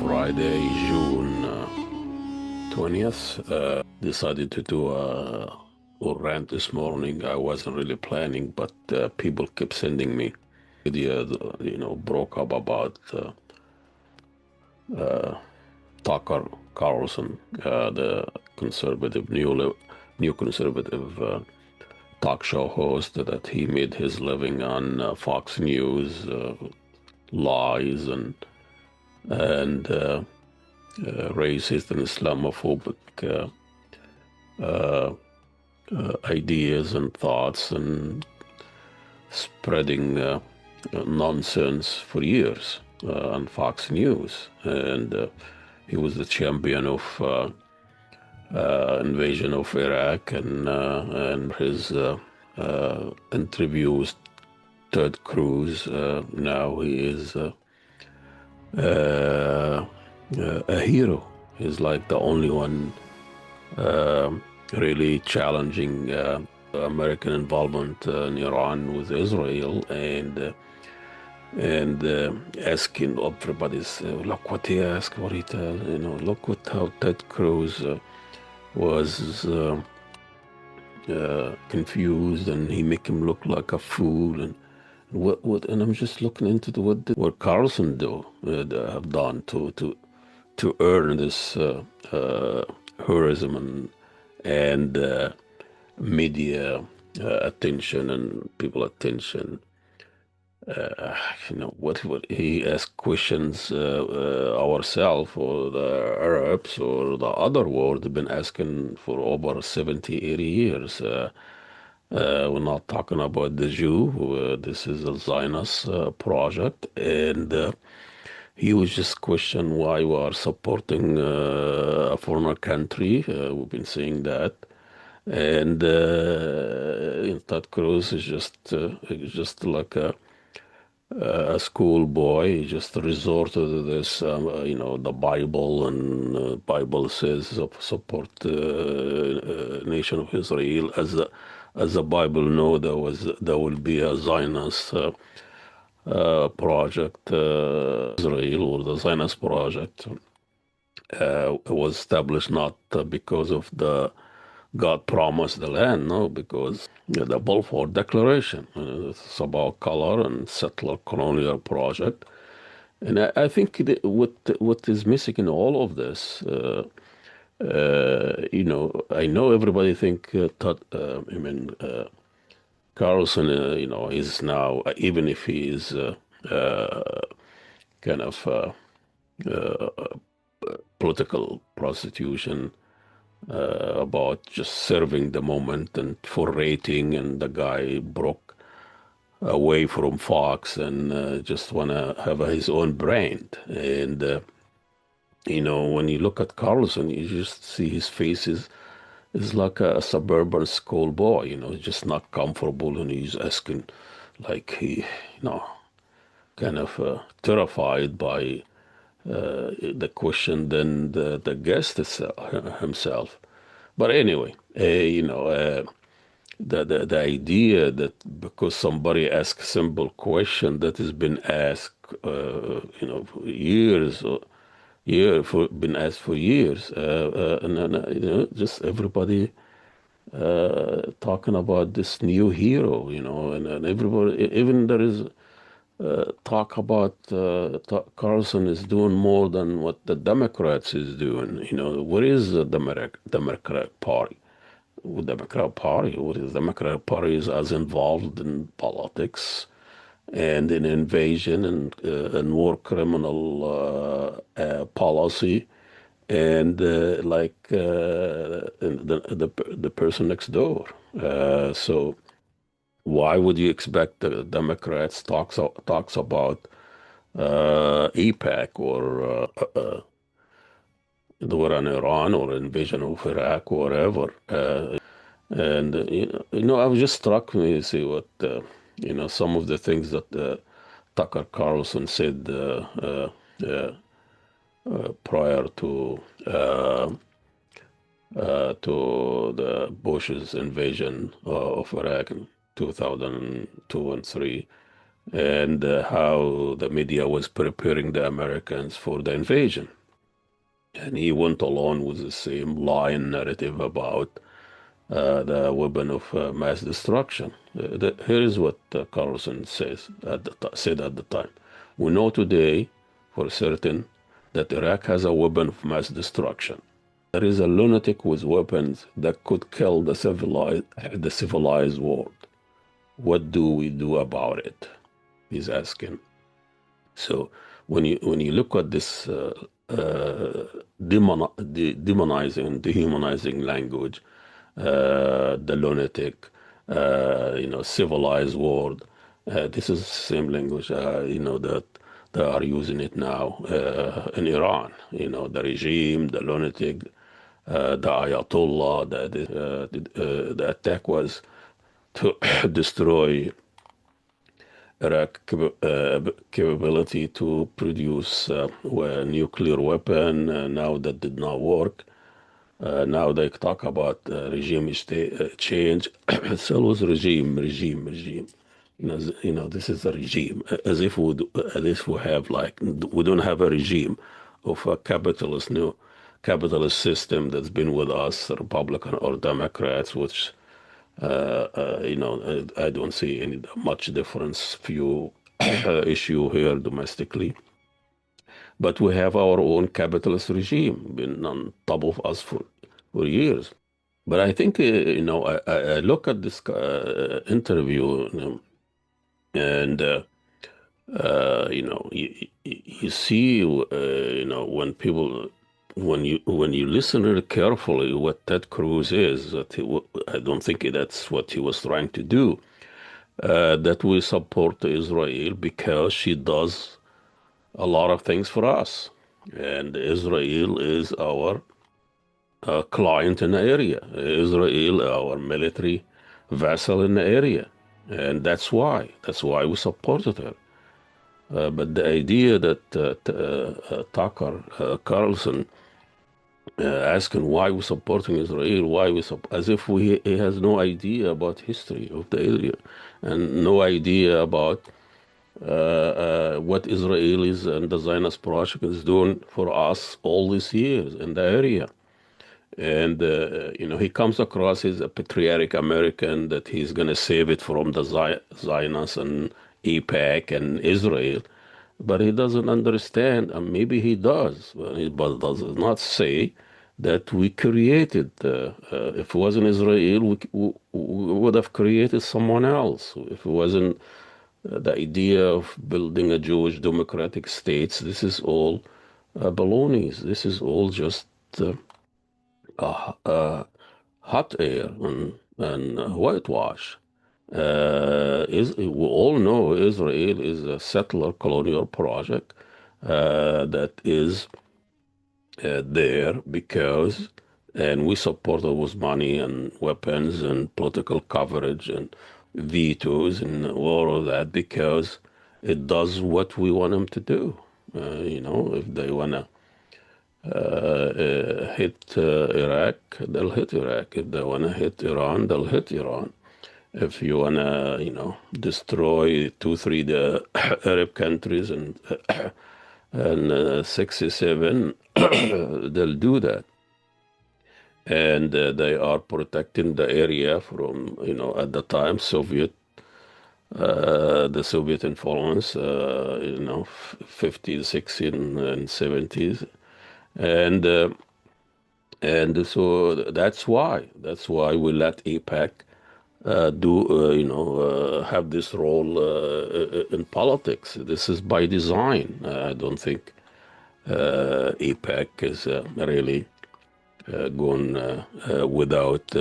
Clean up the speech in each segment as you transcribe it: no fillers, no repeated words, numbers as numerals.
Friday, June 20th. Decided to do a rant this morning. I wasn't really planning, but people kept sending me video, broke up about Tucker Carlson, the conservative, new conservative talk show host, that he made his living on Fox News, lies and racist and Islamophobic ideas and thoughts, and spreading nonsense for years on Fox News. And he was the champion of invasion of Iraq, and his interviews Ted Cruz. Now he is a hero. He's like the only one really challenging American involvement in Iran with Israel, and asking everybody's, look what he asked, what he tell, look what how Ted Cruz was confused, and he make him look like a fool, and and I'm just looking into what Carlson have done to earn this heroism and media attention and people attention. What he asked questions ourselves or the Arabs or the other world have been asking for over 70, 80 years. We're not talking about the Jew. This is a Zionist project, and he was just questioning why we are supporting a foreign country. We've been saying that. And Ted Cruz is just like a schoolboy. He just resorted to this, the Bible, and Bible says support nation of Israel. As the Bible know, there will be a Zionist project, Israel, or the Zionist project was established not because of the God promised the land, no, because the Balfour Declaration. It's about color and settler colonial project. And I think what is missing in all of this, I know everybody think Carlson, is now, even if he is kind of political prostitution, about just serving the moment and for rating, and the guy broke away from Fox and just want to have his own brand. And when you look at Carlson, you just see his face is like a suburban schoolboy, just not comfortable, and he's asking, like, kind of terrified by the question than the guest himself. But anyway, the idea that because somebody asks a simple question that has been asked, for years, been asked for years, and just everybody talking about this new hero, and everybody, even there is talk about Carlson is doing more than what the Democrats is doing. What is the Democrat Party? What is the Democrat Party is as involved in politics and in invasion and war criminal policy, and the person next door. So why would you expect the Democrats talks about AIPAC or the war on Iran or invasion of Iraq or whatever? And I was just struck me to see what some of the things that Tucker Carlson said prior to the Bush's invasion of Iraq in 2002 and 3, and how the media was preparing the Americans for the invasion. And he went along with the same lying narrative about the weapon of mass destruction. Here is what Carlson said at the time. We know today for certain that Iraq has a weapon of mass destruction. There is a lunatic with weapons that could kill the civilized world. What do we do about it? He's asking. So when you look at this demonizing, dehumanizing language, the lunatic, civilized world, this is the same language, that they are using it now in Iran. The regime, the lunatic, the Ayatollah. The attack was to destroy Iraq capability to produce a nuclear weapon. Now that did not work. Now they talk about change. It's always regime. This is a regime, as if we have we don't have a regime of a new capitalist system that's been with us, Republican or Democrats, which I don't see any much difference. Few issue here domestically, but we have our own capitalist regime been on top of us for years. But I think I look at this interview, and you see, when you listen really carefully, what Ted Cruz is. I don't think that's what he was trying to do. That we support Israel because she does a lot of things for us, and Israel is our client in the area. Israel, our military vessel in the area, and that's why we supported her. But the idea that Tucker Carlson asking why we're supporting Israel, as if he has no idea about history of the area, and no idea about what Israelis and the Zionist project is doing for us all these years in the area. And, he comes across as a patriotic American that he's going to save it from the Zionists and AIPAC and Israel. But he doesn't understand, and maybe he does, but does not say that we created, if it wasn't Israel, we would have created someone else. If it wasn't the idea of building a Jewish democratic states, this is all baloney. This is all just hot air and whitewash. We all know Israel is a settler colonial project that is there because, and we support it with money and weapons and political coverage and vetoes and all of that because it does what we want them to do. If they want to hit Iraq, they'll hit Iraq. If they want to hit Iran, they'll hit Iran. If you want to, destroy 2, 3 the Arab countries and 67, they'll do that. And they are protecting the area from, at the time, the Soviet influence, 50s, 60s, and 70s. And so that's why we let AIPAC have this role in politics. This is by design. I don't think AIPAC is really going without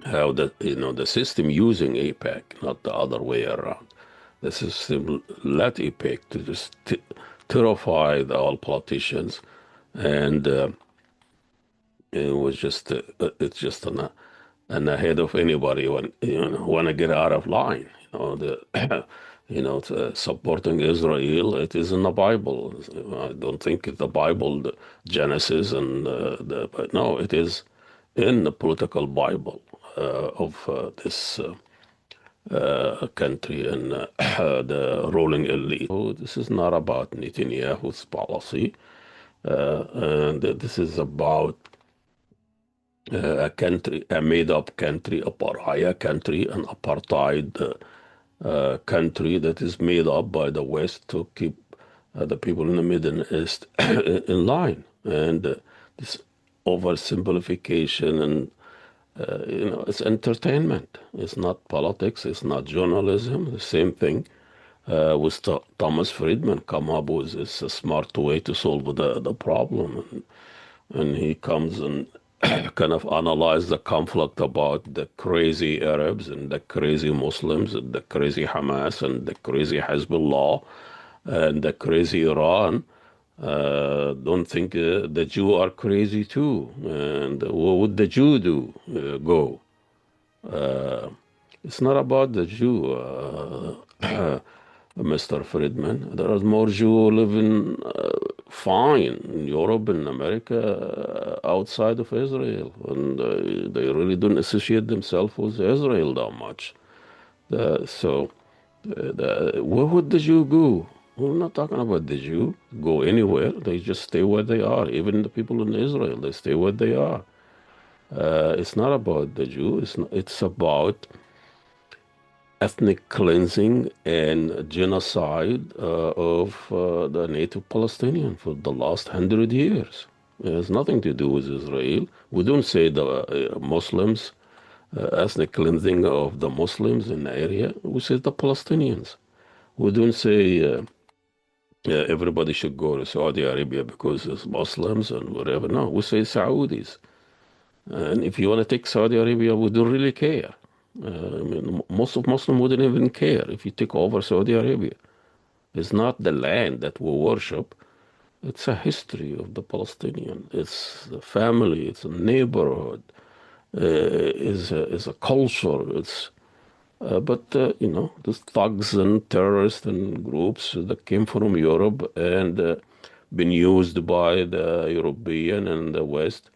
how the system using AIPAC, not the other way around. The system let AIPAC to just terrify all politicians, and it was just it's just an ahead of anybody when want to get out of line. Supporting Israel, it is in the Bible. I don't think it's the Bible, the Genesis, and but no, it is in the political Bible of this country and the ruling elite. So this is not about Netanyahu's policy, and this is about a country, a made-up country, a pariah country, an apartheid country that is made up by the West to keep the people in the Middle East in line. And this oversimplification and it's entertainment. It's not politics. It's not journalism. The same thing with Thomas Friedman come up with this a smart way to solve the problem. And he comes and kind of analyze the conflict about the crazy Arabs and the crazy Muslims and the crazy Hamas and the crazy Hezbollah and the crazy Iran. Don't think the Jew are crazy too. And what would the Jew do? Go. Uh, it's not about the Jew, Mr. Friedman. There are more Jews living fine in Europe and America outside of Israel, and they really don't associate themselves with Israel that much. So, where would the Jew go? We're not talking about the Jew go anywhere. They just stay where they are. Even the people in Israel, they stay where they are. It's not about the Jew. It's about ethnic cleansing and genocide of the native Palestinian for the last 100 years. It has nothing to do with Israel. We don't say the Muslims, ethnic cleansing of the Muslims in the area. We say the Palestinians. We don't say everybody should go to Saudi Arabia because it's Muslims and whatever. No, we say Saudis. And if you want to take Saudi Arabia, we don't really care. I mean, most of Muslims wouldn't even care if you take over Saudi Arabia. It's not the land that we worship. It's a history of the Palestinian. It's a family. It's a neighborhood. Is a culture. But these thugs and terrorists and groups that came from Europe and been used by the European and the West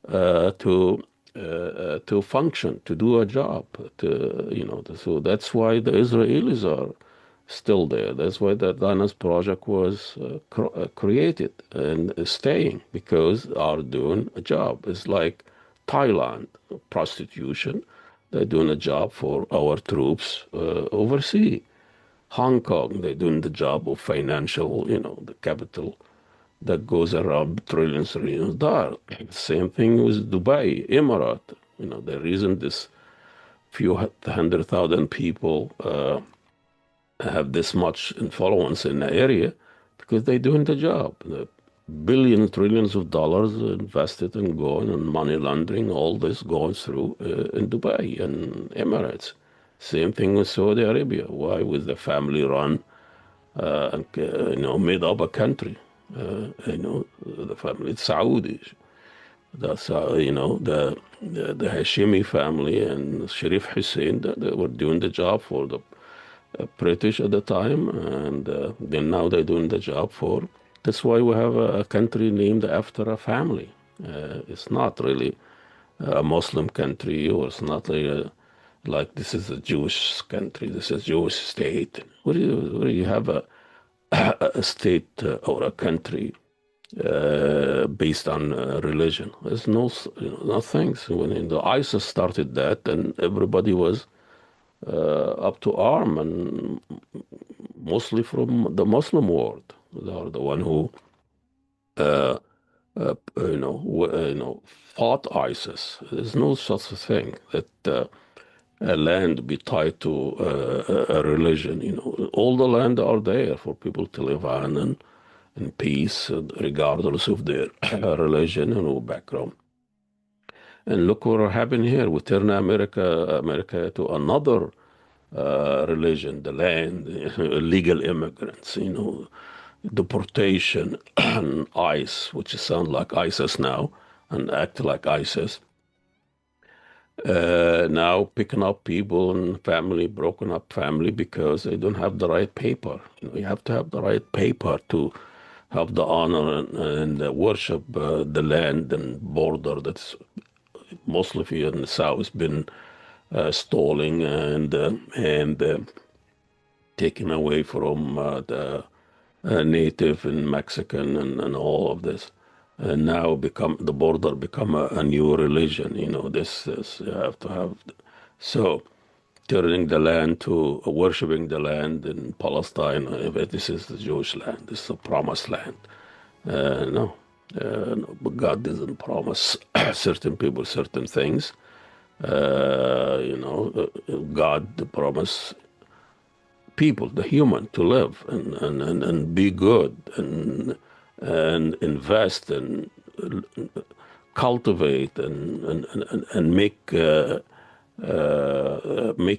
to function, to do a job. So that's why the Israelis are still there. That's why the Zionist project was created and is staying because are doing a job. It's like Thailand, prostitution. They're doing a job for our troops overseas. Hong Kong, they're doing the job of financial, the capital that goes around trillions of dollars. Same thing with Dubai, Emirate. The reason this few 100,000 people have this much influence in the area because they're doing the job. The billions, trillions of dollars invested and going and money laundering, all this goes through in Dubai and Emirates. Same thing with Saudi Arabia. Why? With the family run, made up a country. The family, it's Saudis. That's the Hashimi family and Sharif Hussein. They were doing the job for the British at the time, and then now they're doing the job for. That's why we have a country named after a family. It's not really a Muslim country, or it's not like this is a Jewish country, this is a Jewish state. Where do you have a state or a country based on religion? There's nothing. So when the ISIS started that, and everybody was up to arm, and mostly from the Muslim world. They are the one who, fought ISIS. There's no such thing that a land be tied to a religion. All the land are there for people to live on and in peace, regardless of their religion and background. And look what happened here. We turn America to another religion, the land, illegal immigrants, deportation, and ICE, which sound like ISIS now and act like ISIS. Now picking up people and family, broken up family because they don't have the right paper. You have to have the right paper to have the honor and worship the land and border that's mostly here in the south been stalling and taken away from the native and Mexican and all of this. And now become the border become a new religion. You know, this you have to have. So turning the land to worshiping the land in Palestine. This is the Jewish land. This is a promised land. No, no, but God doesn't promise certain people certain things. God promise people, the human, to live and be good and invest and cultivate and make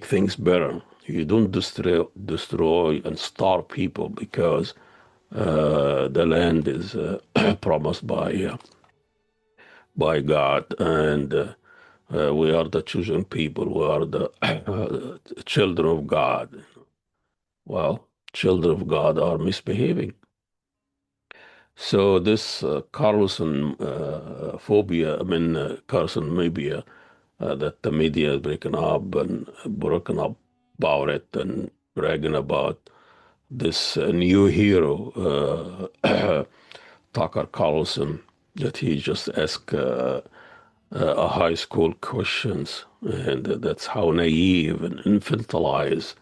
things better. You don't destroy and starve people because the land is promised by God, and we are the chosen people. We are the children of God. Well, children of God are misbehaving. So this Carlson phobia, Carlson maybe that the media is breaking up and broken up about it and bragging about this new hero, Tucker Carlson, that he just asked a high school questions, and that's how naive and infantilized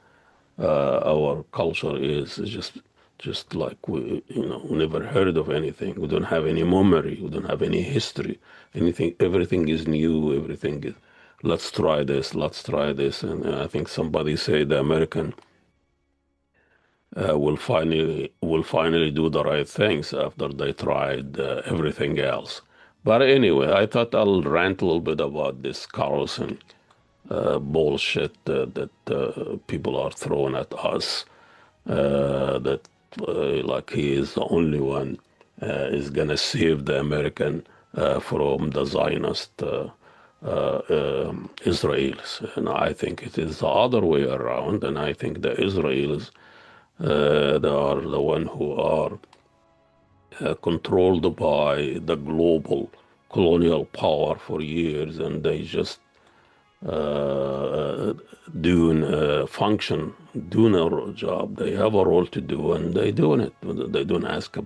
our culture is. It's just like we never heard of anything. We don't have any memory. We don't have any history. Everything is new. Everything is. Let's try this. Let's try this. And I think somebody said the American will finally do the right things after they tried everything else. But anyway, I thought I'll rant a little bit about this Carlson bullshit that people are throwing at us. That like he is the only one is gonna save the American from the Zionist Israelis, and I think it is the other way around. And I think the Israelis they are the one who are controlled by the global colonial power for years, and they just uh, doing a function, doing a job. They have a role to do, and they doing it. They don't ask a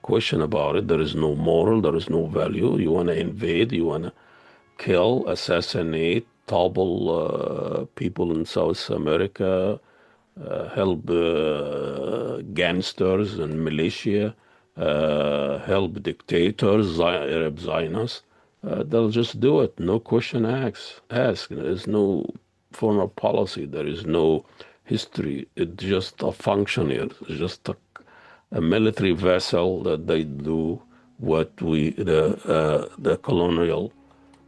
question about it. There is no moral. There is no value. You want to invade. You want to kill, assassinate, topple people in South America, help gangsters and militia, help dictators, Arab Zionists. They'll just do it. No question asked. There's no foreign policy. There is no history. It's just a function here. It's just a military vessel that they do what the colonial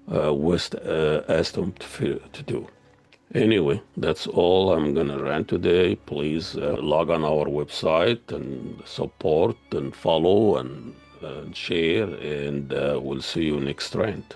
West asked them to do. Anyway, that's all I'm going to rant today. Please log on our website and support and follow and share, and we'll see you next rant.